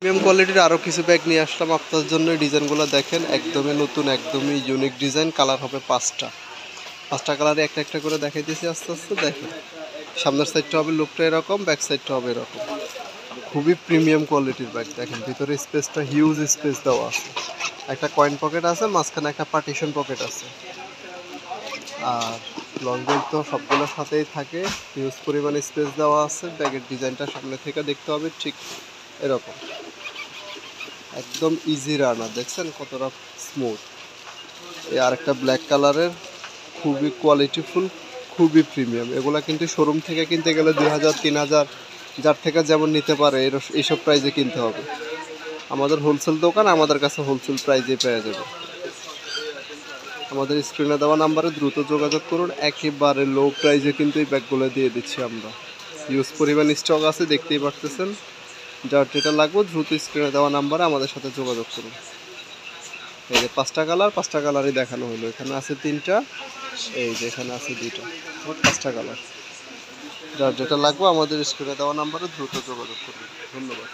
Premium কোয়ালিটির আরও কিছু ব্যাগ নিয়ে আসলাম আপনার জন্য। ডিজাইনগুলো দেখেন, একদমই নতুন, একদমই ইউনিক ডিজাইন। কালার হবে পাঁচটা কালারে একটা একটা করে দেখাইতেছি আস্তে আস্তে। দেখেন, সামনের সাইডটা হবে লুকটা এরকম, ব্যাক সাইডটা হবে এরকম। খুবই প্রিমিয়াম কোয়ালিটির ব্যাগ। দেখেন ভিতরে স্পেসটা হিউজ স্পেস দেওয়া আছে, একটা কয়েন পকেট আছে, মাঝখানে একটা পার্টিশন পকেট আছে। আর লং বেল্ট তো সবগুলোর সাথেই থাকে, হিউজ পরিমাণে স্পেস দেওয়া আছে। ব্যাগের ডিজাইনটা সামনে থেকে দেখতে হবে ঠিক এরকম, একদম ইজি রানার। দেখছেন কতটা স্মুথ। এই আরেকটা ব্ল্যাক কালারের, খুবই কোয়ালিটিফুল, খুবই প্রিমিয়াম। এগুলা কিন্তু শোরুম থেকে কিনতে গেলে 2000 3000, যার থেকে যেমন নিতে পারে এইসব প্রাইজে কিনতে হবে। আমাদের হোলসেল দোকান, আমাদের কাছে হোলসেল প্রাইজে পেয়ে যাবে। আমাদের স্ক্রিনে দেওয়া নাম্বারে দ্রুত যোগাযোগ করুন। একেবারে লো প্রাইজে কিন্তু এই ব্যাগগুলো দিয়ে দিচ্ছি আমরা। হিউজ পরিমাণ স্টক আছে, দেখতেই পারতেছেন। যার যেটা লাগবে দ্রুত স্ক্রিনে দেওয়া নাম্বারে আমাদের সাথে যোগাযোগ করুন। এই যে পাঁচটা কালারই দেখানো হলো। এখানে আছে 3টা, এই যে এখানে আছে 2টা, মোট 5টা কালার। যার যেটা লাগবে আমাদের স্ক্রিনে দেওয়া নাম্বারে দ্রুত যোগাযোগ করুন। ধন্যবাদ।